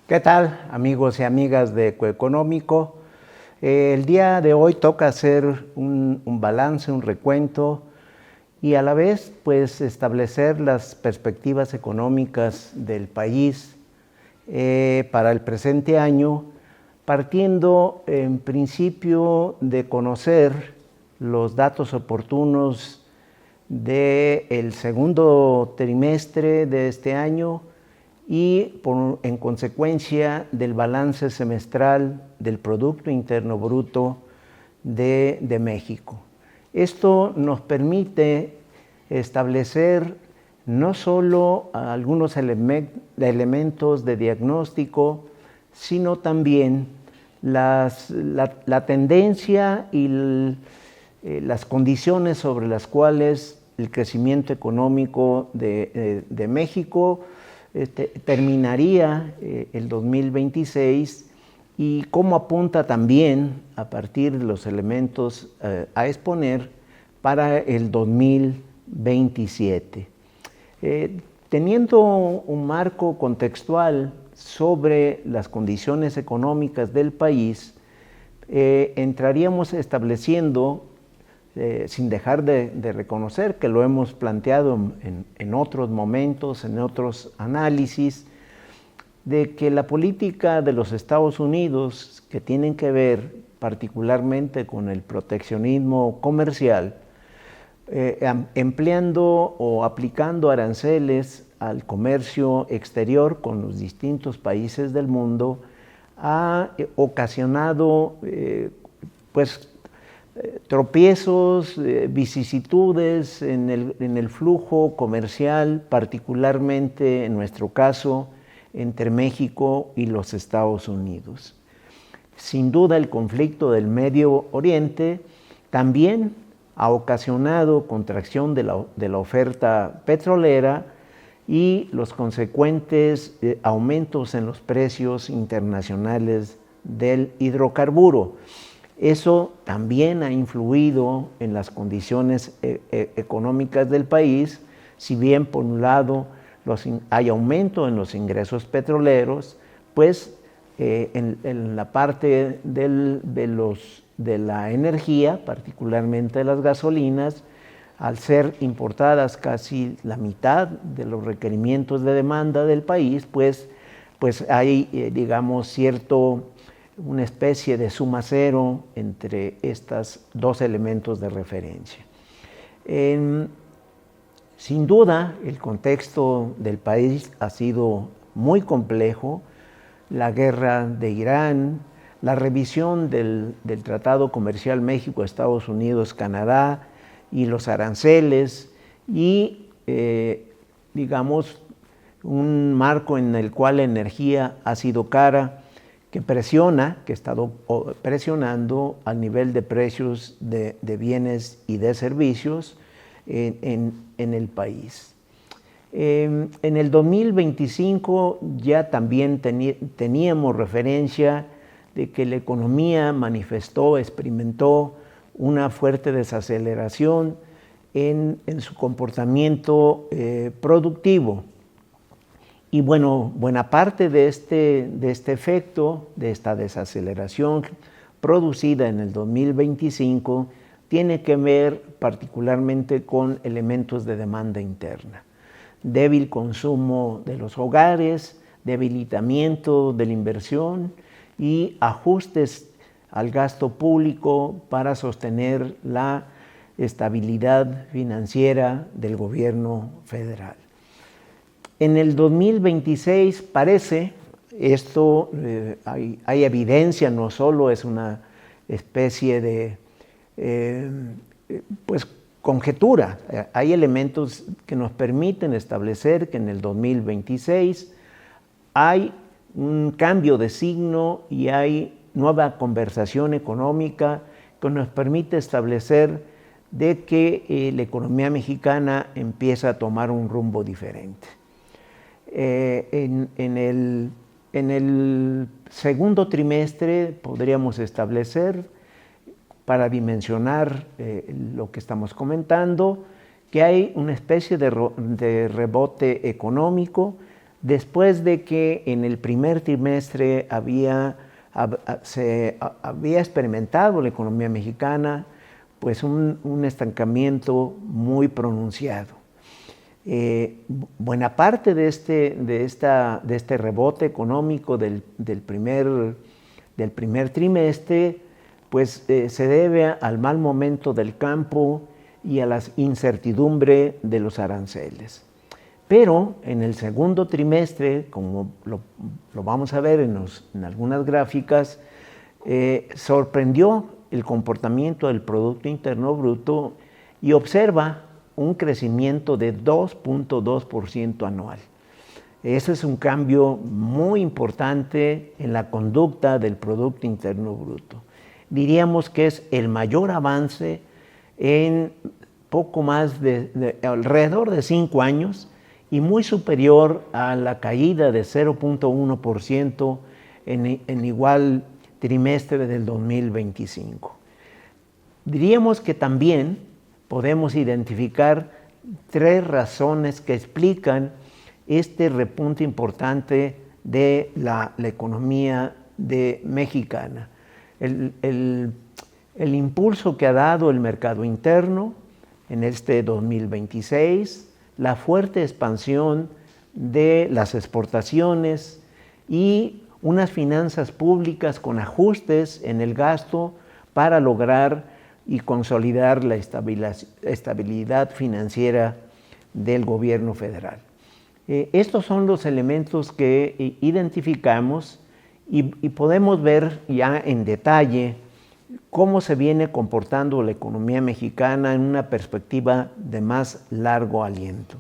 ¿Qué tal, amigos y amigas de Ecoeconómico? El día de hoy toca hacer un balance, un recuento y a la vez pues establecer las perspectivas económicas del país para el presente año, partiendo en principio de conocer los datos oportunos del segundo trimestre de este año y en consecuencia del balance semestral del Producto Interno Bruto de México. Esto nos permite establecer no solo algunos elementos de diagnóstico, sino también la tendencia y las condiciones sobre las cuales el crecimiento económico de México terminaría el 2026 y cómo apunta también a partir de los elementos a exponer para el 2027. Teniendo un marco contextual sobre las condiciones económicas del país, entraríamos estableciendo, sin dejar de reconocer que lo hemos planteado en otros momentos, en otros análisis, de que la política de los Estados Unidos, que tienen que ver particularmente con el proteccionismo comercial, empleando o aplicando aranceles al comercio exterior con los distintos países del mundo, ha ocasionado tropiezos, vicisitudes en el flujo comercial, particularmente en nuestro caso entre México y los Estados Unidos. Sin duda el conflicto del Medio Oriente también ha ocasionado contracción de la oferta petrolera y los consecuentes aumentos en los precios internacionales del hidrocarburo. Eso también ha influido en las condiciones económicas del país, si bien por un lado hay aumento en los ingresos petroleros, pues en la parte de la energía, particularmente de las gasolinas, al ser importadas casi la mitad de los requerimientos de demanda del país, pues hay, digamos, una especie de suma cero entre estos dos elementos de referencia. Sin duda, el contexto del país ha sido muy complejo. La guerra de Irán, la revisión del Tratado Comercial México-Estados Unidos-Canadá y los aranceles y, digamos, un marco en el cual la energía ha sido cara, que ha estado presionando al nivel de precios de bienes y de servicios en el país. En el 2025 ya también teníamos referencia de que la economía experimentó una fuerte desaceleración en su comportamiento productivo. Y bueno, buena parte de este efecto, de esta desaceleración producida en el 2025, tiene que ver particularmente con elementos de demanda interna. Débil consumo de los hogares, debilitamiento de la inversión y ajustes al gasto público para sostener la estabilidad financiera del gobierno federal. En el 2026 parece, esto hay evidencia, no solo es una especie de conjetura, hay elementos que nos permiten establecer que en el 2026 hay un cambio de signo y hay nueva conversación económica que nos permite establecer de que la economía mexicana empieza a tomar un rumbo diferente. En el segundo trimestre podríamos establecer, para dimensionar lo que estamos comentando, que hay una especie de rebote económico después de que en el primer trimestre se había experimentado la economía mexicana pues un estancamiento muy pronunciado. Buena parte de este rebote económico del primer trimestre pues se debe al mal momento del campo y a la incertidumbre de los aranceles. Pero en el segundo trimestre, como lo vamos a ver en algunas gráficas, sorprendió el comportamiento del Producto Interno Bruto y observa un crecimiento de 2.2% anual. Ese es un cambio muy importante en la conducta del Producto Interno Bruto. Diríamos que es el mayor avance en poco más de alrededor de 5 años y muy superior a la caída de 0.1% en igual trimestre del 2025. Diríamos que también podemos identificar 3 razones que explican este repunte importante de la economía mexicana. El impulso que ha dado el mercado interno en este 2026, la fuerte expansión de las exportaciones y unas finanzas públicas con ajustes en el gasto para lograr y consolidar la estabilidad financiera del gobierno federal. Estos son los elementos que identificamos y podemos ver ya en detalle cómo se viene comportando la economía mexicana en una perspectiva de más largo aliento.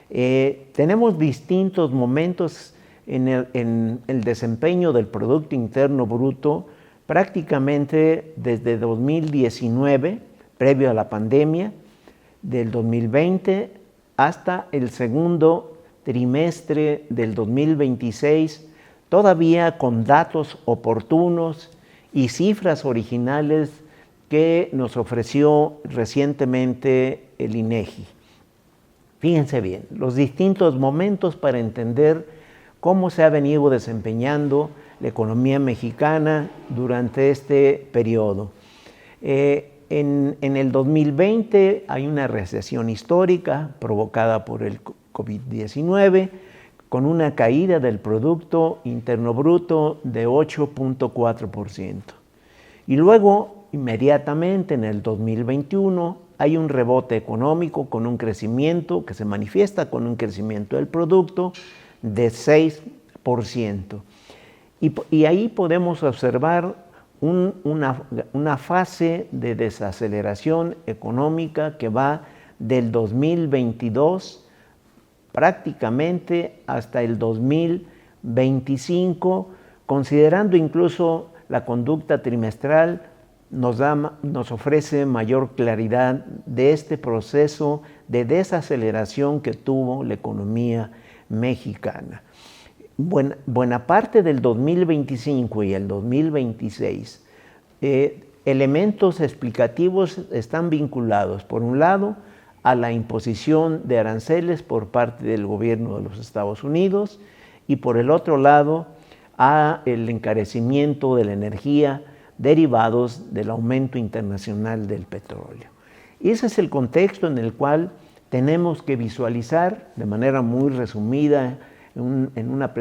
Tenemos distintos momentos en el desempeño del Producto Interno Bruto prácticamente desde 2019, previo a la pandemia, del 2020 hasta el segundo trimestre del 2026, todavía con datos oportunos y cifras originales que nos ofreció recientemente el INEGI. Fíjense bien, los distintos momentos para entender cómo se ha venido desempeñando la economía mexicana durante este periodo. En el 2020 hay una recesión histórica provocada por el COVID-19, con una caída del Producto Interno Bruto de 8.4%. Y luego, inmediatamente en el 2021, hay un rebote económico con un crecimiento que se manifiesta con un crecimiento del producto de 6%. Y ahí podemos observar una fase de desaceleración económica que va del 2022 prácticamente hasta el 2025, considerando incluso la conducta trimestral, nos ofrece mayor claridad de este proceso de desaceleración que tuvo la economía mexicana. Buena parte del 2025 y el 2026, elementos explicativos están vinculados, por un lado, a la imposición de aranceles por parte del gobierno de los Estados Unidos y por el otro lado, a el encarecimiento de la energía derivados del aumento internacional del petróleo. Ese es el contexto en el cual tenemos que visualizar de manera muy resumida en una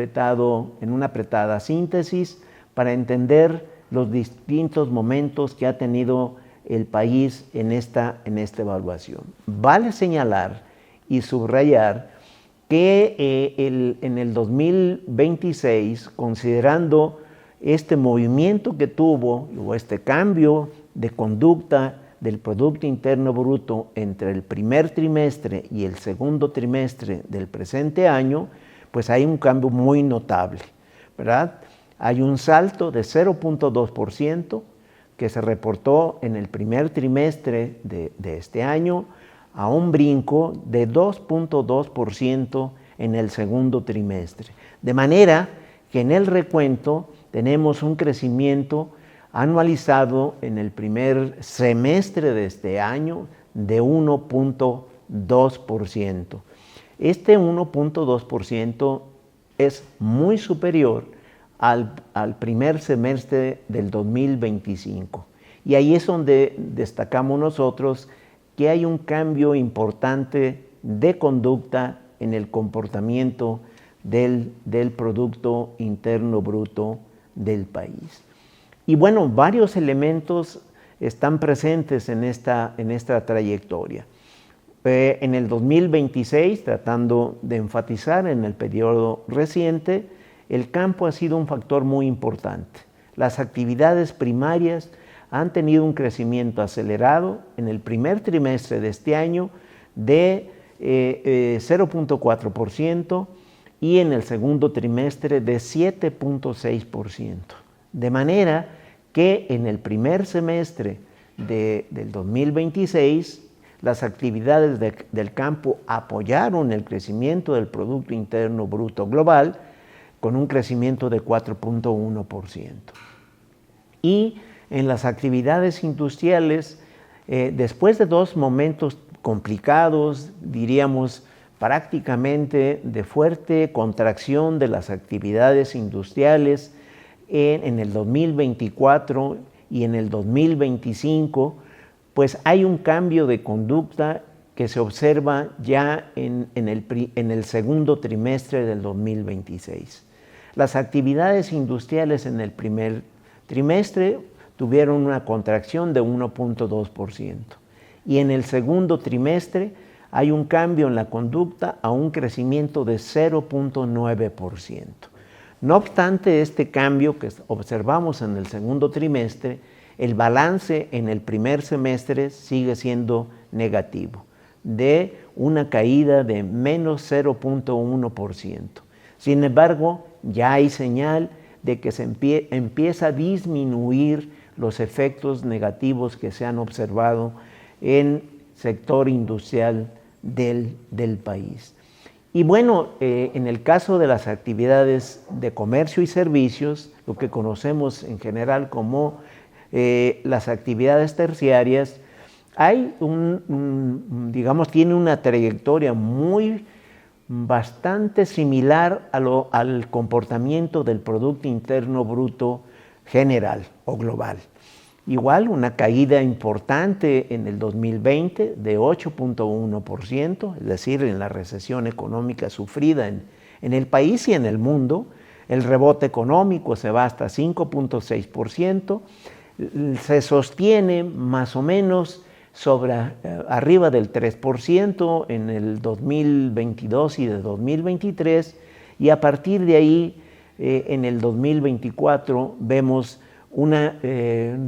apretada síntesis para entender los distintos momentos que ha tenido el país en esta evaluación. Vale señalar y subrayar que en el 2026, considerando este movimiento que tuvo o este cambio de conducta del Producto Interno Bruto entre el primer trimestre y el segundo trimestre del presente año, pues hay un cambio muy notable, ¿verdad? Hay un salto de 0.2% que se reportó en el primer trimestre de este año a un brinco de 2.2% en el segundo trimestre. De manera que en el recuento tenemos un crecimiento anualizado en el primer semestre de este año de 1.2%. Este 1.2% es muy superior al primer semestre del 2025. Y ahí es donde destacamos nosotros que hay un cambio importante de conducta en el comportamiento del Producto Interno Bruto del país. Y bueno, varios elementos están presentes en esta trayectoria. En el 2026, tratando de enfatizar en el periodo reciente, el campo ha sido un factor muy importante. Las actividades primarias han tenido un crecimiento acelerado en el primer trimestre de este año de 0.4% y en el segundo trimestre de 7.6%. De manera que en el primer semestre del 2026, las actividades del campo apoyaron el crecimiento del Producto Interno Bruto Global con un crecimiento de 4.1%. Y en las actividades industriales, después de dos momentos complicados, diríamos prácticamente de fuerte contracción de las actividades industriales en el 2024 y en el 2025, pues hay un cambio de conducta que se observa ya en el segundo trimestre del 2026. Las actividades industriales en el primer trimestre tuvieron una contracción de 1.2% y en el segundo trimestre hay un cambio en la conducta a un crecimiento de 0.9%. No obstante este cambio que observamos en el segundo trimestre, el balance en el primer semestre sigue siendo negativo, de una caída de menos 0.1%. Sin embargo, ya hay señal de que se empieza a disminuir los efectos negativos que se han observado en el sector industrial del país. Y bueno, en el caso de las actividades de comercio y servicios, lo que conocemos en general como las actividades terciarias, hay tiene una trayectoria bastante similar al comportamiento del Producto Interno Bruto general o global. Igual una caída importante en el 2020 de 8.1%, es decir, en la recesión económica sufrida en el país y en el mundo. El rebote económico se va hasta 5.6%, se sostiene más o menos arriba del 3% en el 2022 y de 2023, y a partir de ahí en el 2024 vemos una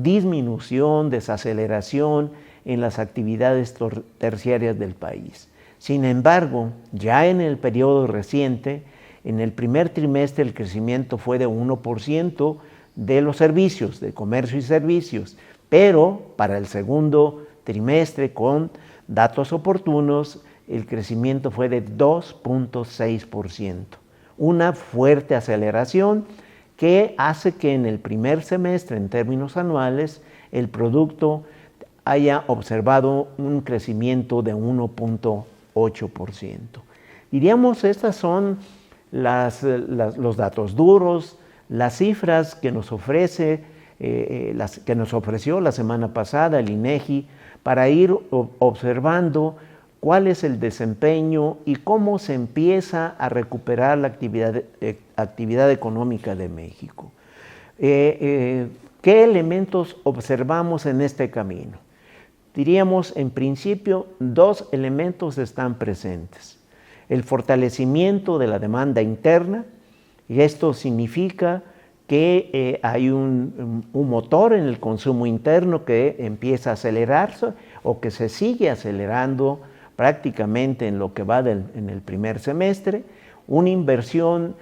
disminución, desaceleración en las actividades terciarias del país. Sin embargo, ya en el periodo reciente, en el primer trimestre el crecimiento fue de 1% de los servicios, de comercio y servicios, pero para el segundo trimestre, con datos oportunos, el crecimiento fue de 2.6%. Una fuerte aceleración que hace que en el primer semestre, en términos anuales, el producto haya observado un crecimiento de 1.8%. Diríamos, estas son los datos duros, las cifras que nos ofreció la semana pasada el INEGI para ir observando cuál es el desempeño y cómo se empieza a recuperar la actividad económica de México. ¿Qué elementos observamos en este camino? Diríamos, en principio, dos elementos están presentes. El fortalecimiento de la demanda interna, y esto significa que hay un motor en el consumo interno que empieza a acelerarse o que se sigue acelerando prácticamente en lo que va en el primer semestre, una inversión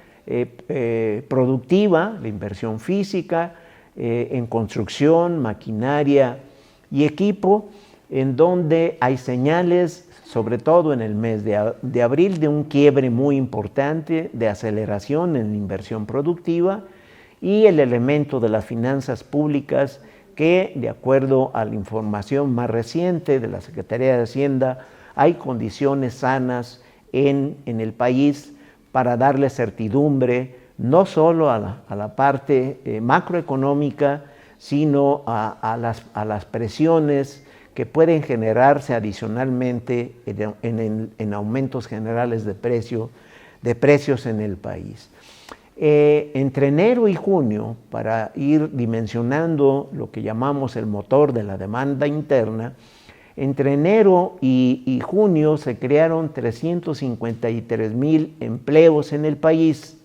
productiva, la inversión física, en construcción, maquinaria y equipo, en donde hay señales, sobre todo en el mes de abril, de un quiebre muy importante de aceleración en la inversión productiva, y el elemento de las finanzas públicas que, de acuerdo a la información más reciente de la Secretaría de Hacienda, hay condiciones sanas en el país para darle certidumbre no solo a la parte macroeconómica, sino a las presiones que pueden generarse adicionalmente en aumentos generales de precios en el país. Entre enero y junio, para ir dimensionando lo que llamamos el motor de la demanda interna, entre enero y junio se crearon 353,000 empleos en el país.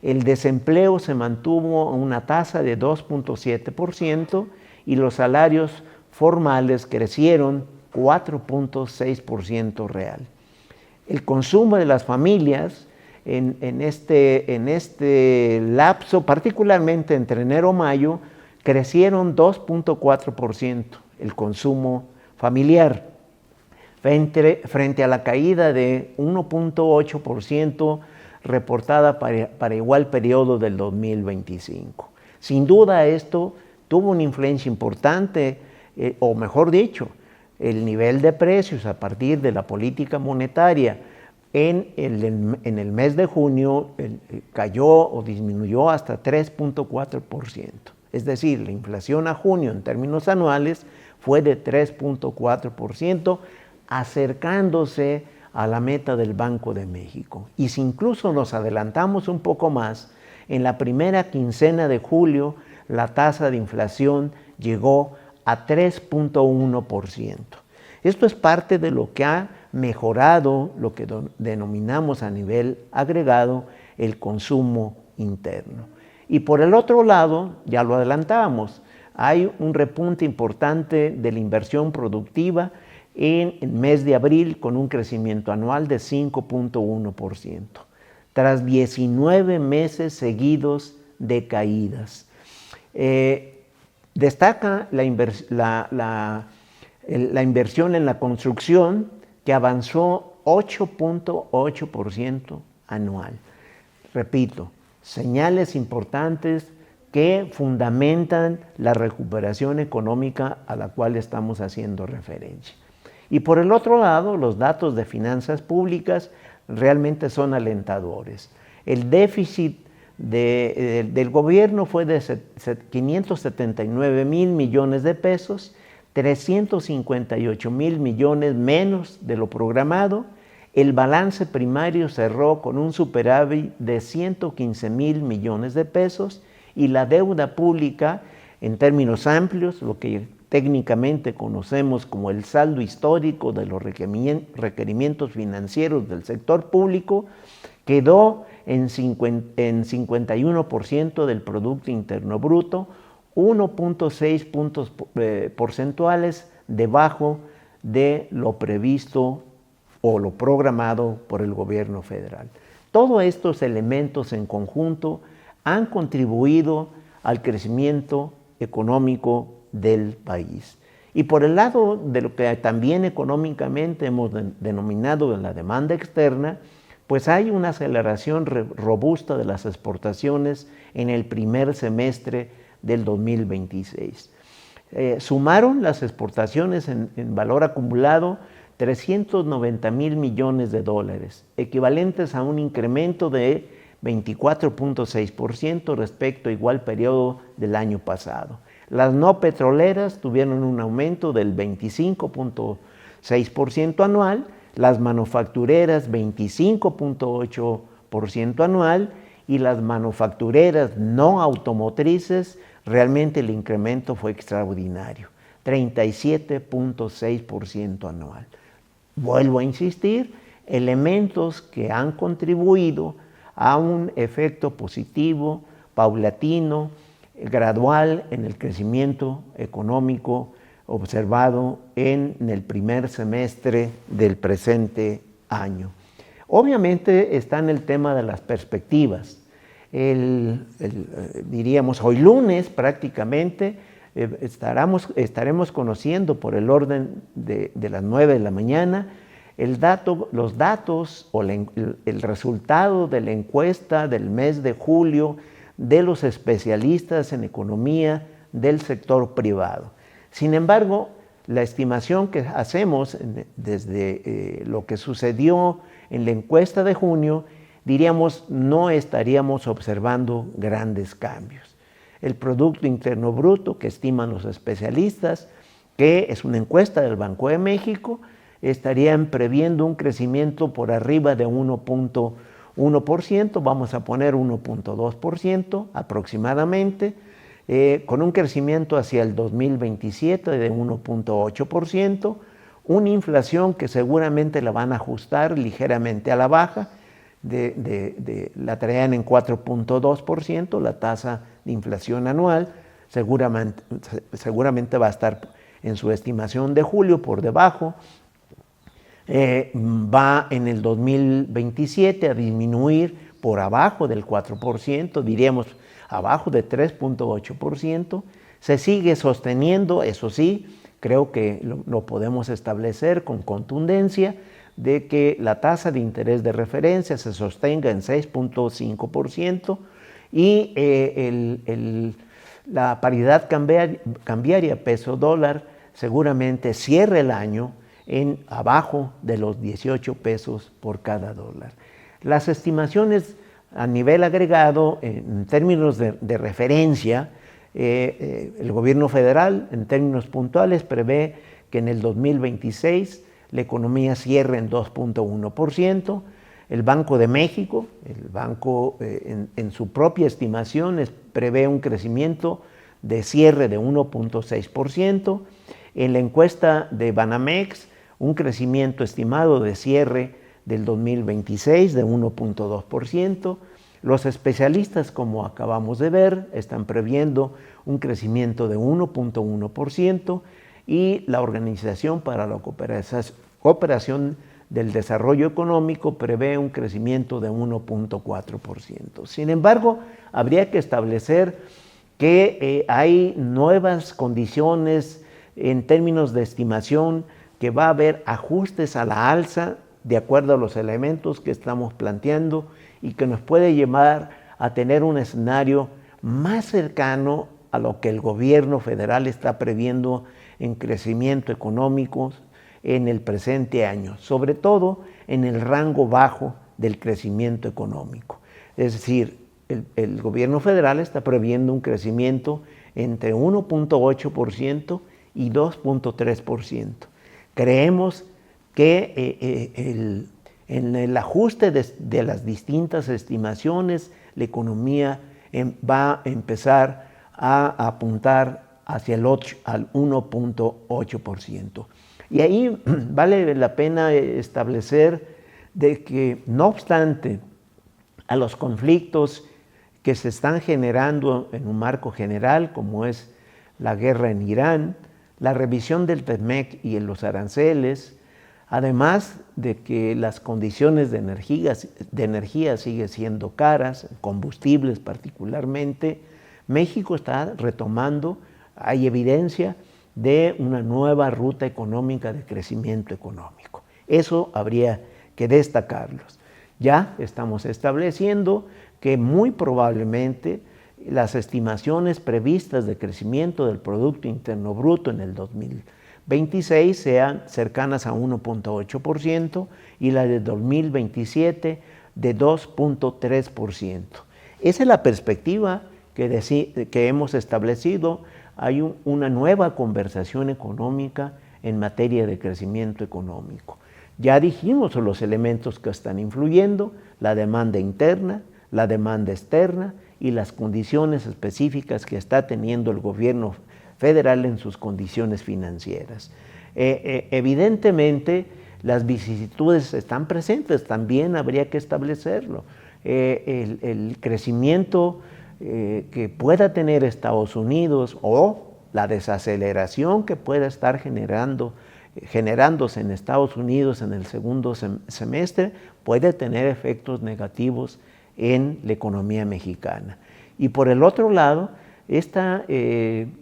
El desempleo se mantuvo a una tasa de 2.7% y los salarios formales crecieron 4.6% real. El consumo de las familias en este lapso, particularmente entre enero y mayo, crecieron 2.4% el consumo familiar, frente a la caída de 1.8% reportada para igual periodo del 2025. Sin duda esto tuvo una influencia importante, o mejor dicho, el nivel de precios a partir de la política monetaria en el mes de junio cayó o disminuyó hasta 3.4%. Es decir, la inflación a junio en términos anuales fue de 3.4%, acercándose a la meta del Banco de México. Y si incluso nos adelantamos un poco más, en la primera quincena de julio la tasa de inflación llegó a 3.1%. Esto es parte de lo que ha mejorado lo que denominamos a nivel agregado el consumo interno. Y por el otro lado, ya lo adelantábamos, hay un repunte importante de la inversión productiva en el mes de abril con un crecimiento anual de 5.1%, tras 19 meses seguidos de caídas. Destaca la inversión en la construcción, que avanzó 8.8% anual. Repito, señales importantes que fundamentan la recuperación económica a la cual estamos haciendo referencia. Y por el otro lado, los datos de finanzas públicas realmente son alentadores. El déficit del gobierno fue de 579,000 millones de pesos, 358,000 millones menos de lo programado. El balance primario cerró con un superávit de 115,000 millones de pesos y la deuda pública, en términos amplios, lo que técnicamente conocemos como el saldo histórico de los requerimientos financieros del sector público, quedó en 51% del Producto Interno Bruto, 1.6 puntos porcentuales debajo de lo previsto o lo programado por el gobierno federal. Todos estos elementos en conjunto han contribuido al crecimiento económico del país. Y por el lado de lo que también económicamente hemos denominado la demanda externa, pues hay una aceleración robusta de las exportaciones en el primer semestre del 2026. Sumaron las exportaciones en valor acumulado 390,000 millones de dólares, equivalentes a un incremento de 24.6% respecto a igual periodo del año pasado. Las no petroleras tuvieron un aumento del 25.6% anual, las manufactureras 25.8% anual y las manufactureras no automotrices, realmente el incremento fue extraordinario, 37.6% anual. Vuelvo a insistir, elementos que han contribuido a un efecto positivo, paulatino, gradual en el crecimiento económico observado en el primer semestre del presente año. Obviamente está en el tema de las perspectivas. Diríamos hoy lunes prácticamente estaremos conociendo por el orden de las 9 de la mañana los datos o el resultado de la encuesta del mes de julio de los especialistas en economía del sector privado. Sin embargo, la estimación que hacemos desde lo que sucedió en la encuesta de junio diríamos, no estaríamos observando grandes cambios. El Producto Interno Bruto, que estiman los especialistas, que es una encuesta del Banco de México, estarían previendo un crecimiento por arriba de 1.1%, vamos a poner 1.2% aproximadamente, con un crecimiento hacia el 2027 de 1.8%, una inflación que seguramente la van a ajustar ligeramente a la baja, la traían en 4.2%, la tasa de inflación anual, seguramente va a estar en su estimación de julio por debajo, va en el 2027 a disminuir por abajo del 4%, diríamos abajo de 3.8%, se sigue sosteniendo, eso sí, creo que lo podemos establecer con contundencia, de que la tasa de interés de referencia se sostenga en 6.5% y la paridad cambiaria peso-dólar seguramente cierre el año en abajo de los 18 pesos por cada dólar. Las estimaciones a nivel agregado, en términos de referencia, el gobierno federal, en términos puntuales, prevé que en el 2026 la economía cierre en 2.1%. El Banco de México, el banco en su propia estimación prevé un crecimiento de cierre de 1.6%. En la encuesta de Banamex, un crecimiento estimado de cierre del 2026 de 1.2%. Los especialistas, como acabamos de ver, están previendo un crecimiento de 1.1% y la Organización para la Cooperación del Desarrollo Económico prevé un crecimiento de 1.4%. Sin embargo, habría que establecer que hay nuevas condiciones en términos de estimación, que va a haber ajustes a la alza de acuerdo a los elementos que estamos planteando y que nos puede llevar a tener un escenario más cercano a lo que el gobierno federal está previendo en crecimiento económico en el presente año, sobre todo en el rango bajo del crecimiento económico. Es decir, el gobierno federal está previendo un crecimiento entre 1.8% y 2.3%. Creemos que en el ajuste de las distintas estimaciones, la economía va a empezar a apuntar hacia al 1.8%. Y ahí vale la pena establecer de que, no obstante a los conflictos que se están generando en un marco general, como es la guerra en Irán, la revisión del TEMEC y en los aranceles, además de que las condiciones de energía siguen siendo caras, combustibles particularmente, México está retomando, hay evidencia de una nueva ruta económica de crecimiento económico. Eso habría que destacarlos. Ya estamos estableciendo que muy probablemente las estimaciones previstas de crecimiento del Producto Interno Bruto en el 2026 sean cercanas a 1.8% y la de 2027 de 2.3%. Esa es la perspectiva que hemos establecido. Hay una nueva conversación económica en materia de crecimiento económico. Ya dijimos los elementos que están influyendo: la demanda interna, la demanda externa y las condiciones específicas que está teniendo el gobierno federal en sus condiciones financieras. Evidentemente, las vicisitudes están presentes, también habría que establecerlo. El crecimiento que pueda tener Estados Unidos o la desaceleración que pueda estar generándose en Estados Unidos en el segundo semestre puede tener efectos negativos en la economía mexicana. Y por el otro lado, esta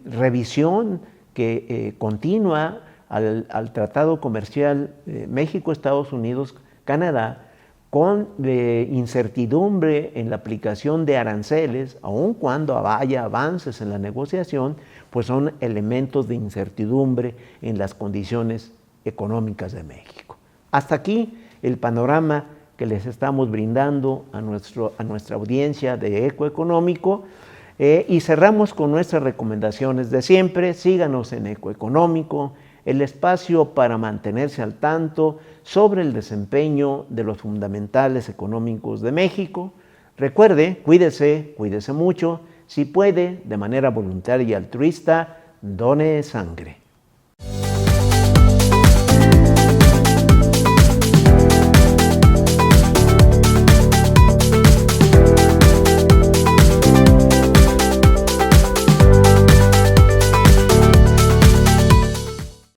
revisión que continua al Tratado Comercial México-Estados Unidos-Canadá, con incertidumbre en la aplicación de aranceles, aun cuando haya avances en la negociación, pues son elementos de incertidumbre en las condiciones económicas de México. Hasta aquí el panorama que les estamos brindando a nuestra audiencia de Ecoeconómico. Y cerramos con nuestras recomendaciones de siempre. Síganos en Ecoeconómico, el espacio para mantenerse al tanto sobre el desempeño de los fundamentales económicos de México. Recuerde, cuídese mucho. Si puede, de manera voluntaria y altruista, done sangre.